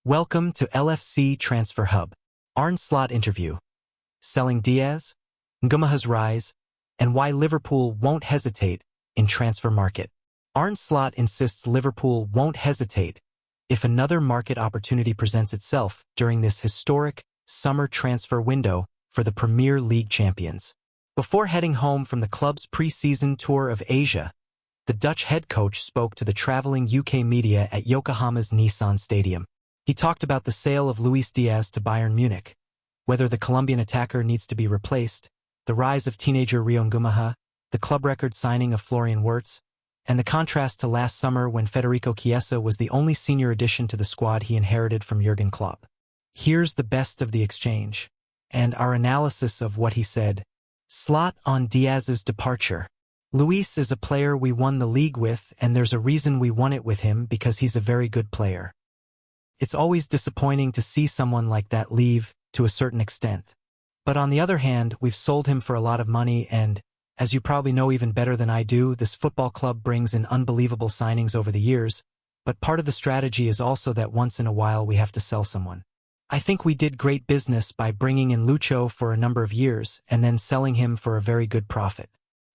Welcome to LFC Transfer Hub. Arne slot interview. Selling Diaz, Ngumoha's rise, and why Liverpool won't hesitate in transfer market. Arne slot insists Liverpool won't hesitate if another market opportunity presents itself during this historic summer transfer window for the Premier League champions. Before heading home from the club's pre-season tour of Asia, the Dutch head coach spoke to the traveling UK media at Yokohama's Nissan Stadium. He talked about the sale of Luis Diaz to Bayern Munich, whether the Colombian attacker needs to be replaced, the rise of teenager Rio Ngumoha, the club record signing of Florian Wirtz, and the contrast to last summer when Federico Chiesa was the only senior addition to the squad he inherited from Jurgen Klopp. Here's the best of the exchange, and our analysis of what he said. Slot on Diaz's departure. Luis is a player we won the league with, and there's a reason we won it with him, because he's a very good player. It's always disappointing to see someone like that leave, to a certain extent. But on the other hand, we've sold him for a lot of money, and, as you probably know even better than I do, this football club brings in unbelievable signings over the years, but part of the strategy is also that once in a while we have to sell someone. I think we did great business by bringing in Lucho for a number of years and then selling him for a very good profit.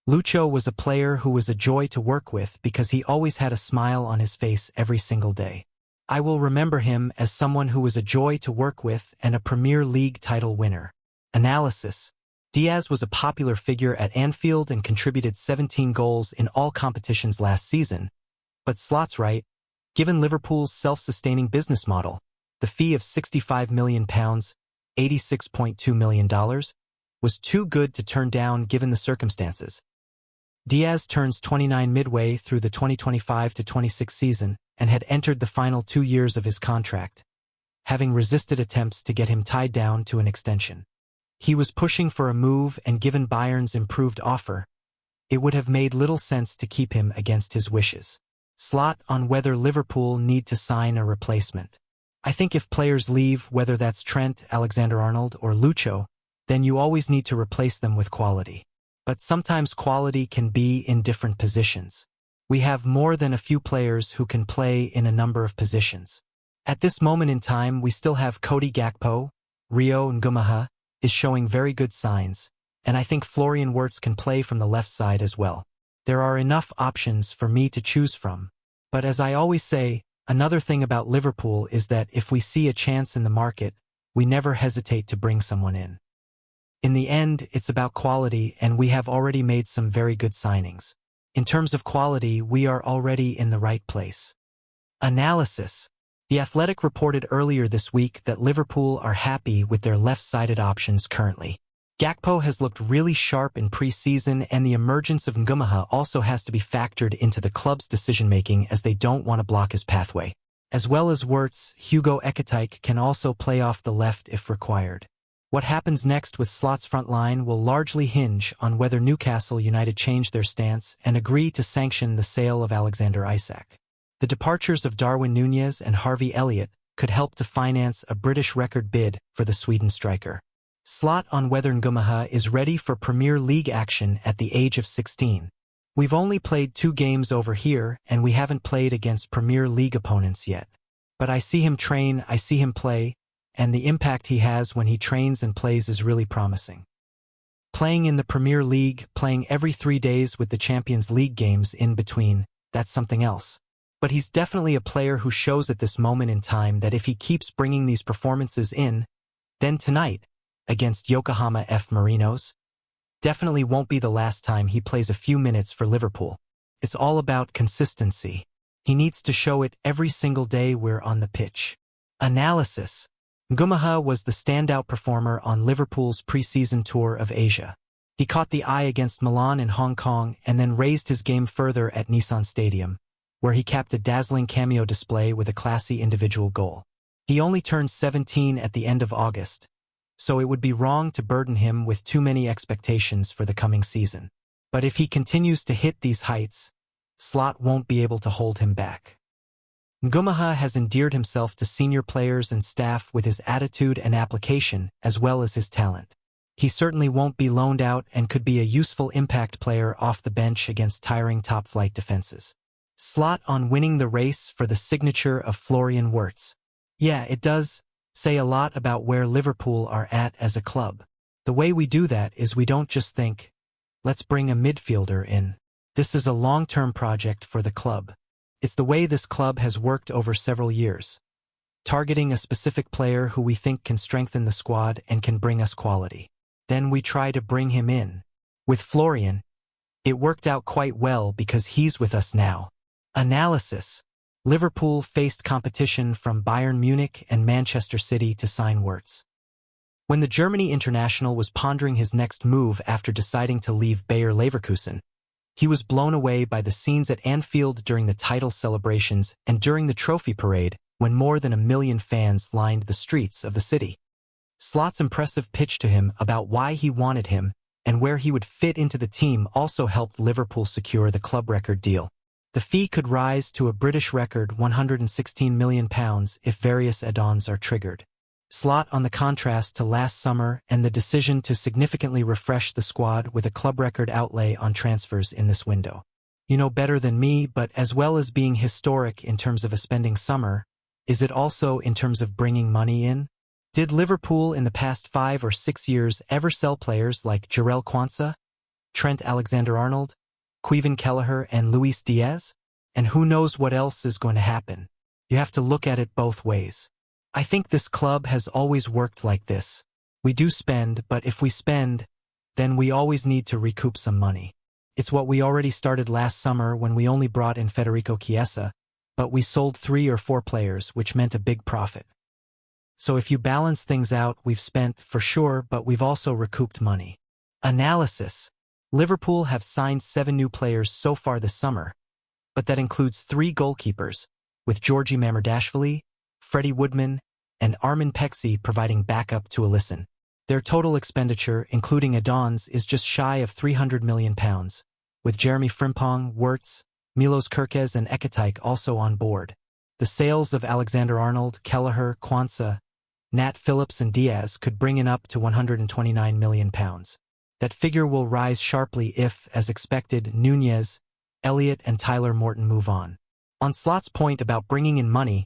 Lucho was a player who was a joy to work with because he always had a smile on his face every single day. I will remember him as someone who was a joy to work with and a Premier League title winner. Analysis. Diaz was a popular figure at Anfield and contributed 17 goals in all competitions last season. But Slot's right. Given Liverpool's self-sustaining business model, the fee of £65 million, $86.2 million, was too good to turn down given the circumstances. Diaz turns 29 midway through the 2025-26 season and had entered the final 2 years of his contract, having resisted attempts to get him tied down to an extension. He was pushing for a move, and given Bayern's improved offer, it would have made little sense to keep him against his wishes. Slot on whether Liverpool need to sign a replacement. I think if players leave, whether that's Trent, Alexander-Arnold, or Lucho, then you always need to replace them with quality. But sometimes quality can be in different positions. We have more than a few players who can play in a number of positions. At this moment in time, we still have Cody Gakpo. Rio Ngumoha is showing very good signs, and I think Florian Wirtz can play from the left side as well. There are enough options for me to choose from. But as I always say, another thing about Liverpool is that if we see a chance in the market, we never hesitate to bring someone in. In the end, it's about quality, and we have already made some very good signings. In terms of quality, we are already in the right place. Analysis. The Athletic reported earlier this week that Liverpool are happy with their left-sided options currently. Gakpo has looked really sharp in pre-season, and the emergence of Ngumoha also has to be factored into the club's decision-making, as they don't want to block his pathway. As well as Wirtz, Hugo Ekitike can also play off the left if required. What happens next with Slot's front line will largely hinge on whether Newcastle United change their stance and agree to sanction the sale of Alexander Isak. The departures of Darwin Núñez and Harvey Elliott could help to finance a British record bid for the Sweden striker. Slot on whether Ngumoha is ready for Premier League action at the age of 16. We've only played 2 games over here, and we haven't played against Premier League opponents yet. But I see him train, I see him play, and the impact he has when he trains and plays is really promising. Playing in the Premier League, playing every 3 days with the Champions League games in between, that's something else. But he's definitely a player who shows at this moment in time that if he keeps bringing these performances in, then tonight, against Yokohama F. Marinos, definitely won't be the last time he plays a few minutes for Liverpool. It's all about consistency. He needs to show it every single day we're on the pitch. Analysis. Ngumoha was the standout performer on Liverpool's pre-season tour of Asia. He caught the eye against Milan and Hong Kong and then raised his game further at Nissan Stadium, where he capped a dazzling cameo display with a classy individual goal. He only turned 17 at the end of August, so it would be wrong to burden him with too many expectations for the coming season. But if he continues to hit these heights, Slot won't be able to hold him back. Ngumoha has endeared himself to senior players and staff with his attitude and application, as well as his talent. He certainly won't be loaned out and could be a useful impact player off the bench against tiring top-flight defenses. Slot on winning the race for the signature of Florian Wirtz. Yeah, it does say a lot about where Liverpool are at as a club. The way we do that is we don't just think, let's bring a midfielder in. This is a long-term project for the club. It's the way this club has worked over several years, targeting a specific player who we think can strengthen the squad and can bring us quality. Then we try to bring him in. With Florian, it worked out quite well because he's with us now. Analysis. Liverpool faced competition from Bayern Munich and Manchester City to sign Wirtz. When the Germany international was pondering his next move after deciding to leave Bayer Leverkusen, he was blown away by the scenes at Anfield during the title celebrations and during the trophy parade when more than 1 million fans lined the streets of the city. Slot's impressive pitch to him about why he wanted him and where he would fit into the team also helped Liverpool secure the club record deal. The fee could rise to a British record £116 million if various add-ons are triggered. Slot on the contrast to last summer and the decision to significantly refresh the squad with a club record outlay on transfers in this window. You know better than me, but as well as being historic in terms of a spending summer, is it also in terms of bringing money in? Did Liverpool in the past 5 or 6 years ever sell players like Jarell Quansah, Trent Alexander-Arnold, Kevin Kelleher and Luis Diaz? And who knows what else is going to happen? You have to look at it both ways. I think this club has always worked like this. We do spend, but if we spend, then we always need to recoup some money. It's what we already started last summer when we only brought in Federico Chiesa, but we sold 3 or 4 players, which meant a big profit. So if you balance things out, we've spent, for sure, but we've also recouped money. Analysis. Liverpool have signed 7 new players so far this summer, but that includes 3 goalkeepers, with Georgi Mamardashvili, Freddie Woodman, and Armin Pexi providing backup to Alisson. Their total expenditure, including add-ons, is just shy of £300 million, with Jeremy Frimpong, Wirtz, Milos Kerkez and Ekitike also on board. The sales of Alexander-Arnold, Kelleher, Quansah, Nat Phillips and Diaz could bring in up to £129 million. That figure will rise sharply if, as expected, Nunez, Elliott and Tyler Morton move on. On Slot's point about bringing in money,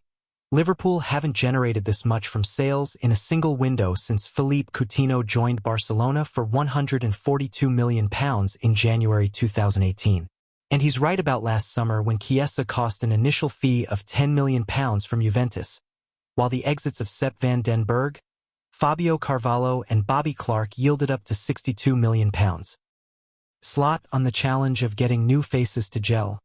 Liverpool haven't generated this much from sales in a single window since Philippe Coutinho joined Barcelona for £142 million in January 2018. And he's right about last summer when Chiesa cost an initial fee of £10 million from Juventus, while the exits of Sepp van den Berg, Fabio Carvalho and Bobby Clark yielded up to £62 million. Slot on the challenge of getting new faces to gel,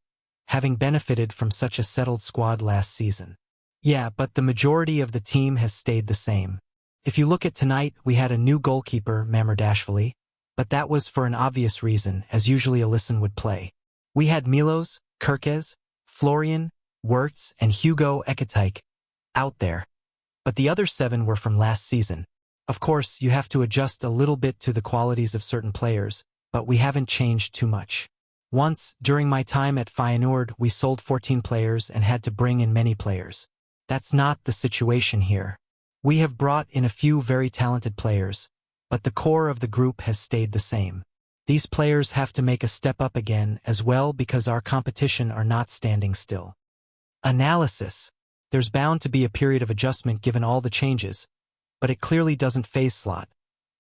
having benefited from such a settled squad last season. Yeah, but the majority of the team has stayed the same. If you look at tonight, we had a new goalkeeper, Mamardashvili, but that was for an obvious reason, as usually Alisson would play. We had Milos, Kerkez, Florian, Wirtz, and Hugo Ekitike out there, but the other 7 were from last season. Of course, you have to adjust a little bit to the qualities of certain players, but we haven't changed too much. Once, during my time at Feyenoord, we sold 14 players and had to bring in many players. That's not the situation here. We have brought in a few very talented players, but the core of the group has stayed the same. These players have to make a step up again as well because our competition are not standing still. Analysis. There's bound to be a period of adjustment given all the changes, but it clearly doesn't faze Slot,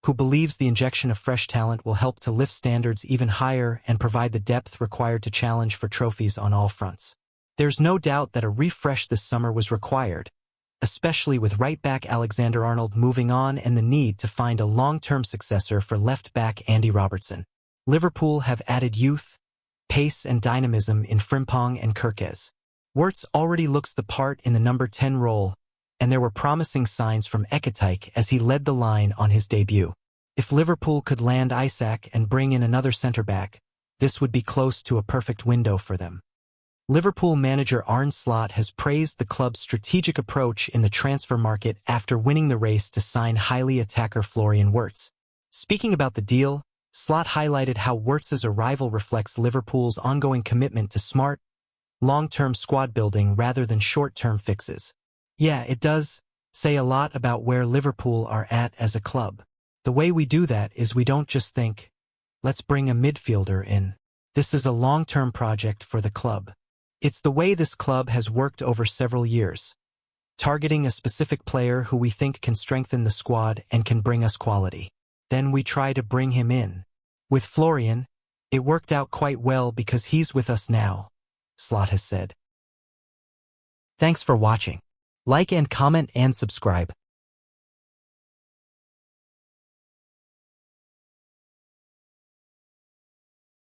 who believes the injection of fresh talent will help to lift standards even higher and provide the depth required to challenge for trophies on all fronts. There's no doubt that a refresh this summer was required, especially with right-back Alexander-Arnold moving on and the need to find a long-term successor for left-back Andy Robertson. Liverpool have added youth, pace and dynamism in Frimpong and Kerkez. Wirtz already looks the part in the number 10 role, and there were promising signs from Ekitike as he led the line on his debut. If Liverpool could land Isak and bring in another centre-back, this would be close to a perfect window for them. Liverpool manager Arne Slot has praised the club's strategic approach in the transfer market after winning the race to sign highly attacker Florian Wirtz. Speaking about the deal, Slot highlighted how Wirtz's arrival reflects Liverpool's ongoing commitment to smart, long-term squad building rather than short-term fixes. Yeah, it does say a lot about where Liverpool are at as a club. The way we do that is we don't just think, let's bring a midfielder in. This is a long-term project for the club. It's the way this club has worked over several years, targeting a specific player who we think can strengthen the squad and can bring us quality. Then we try to bring him in. With Florian, it worked out quite well because he's with us now, Slot has said. Thanks for watching. Like and comment and subscribe.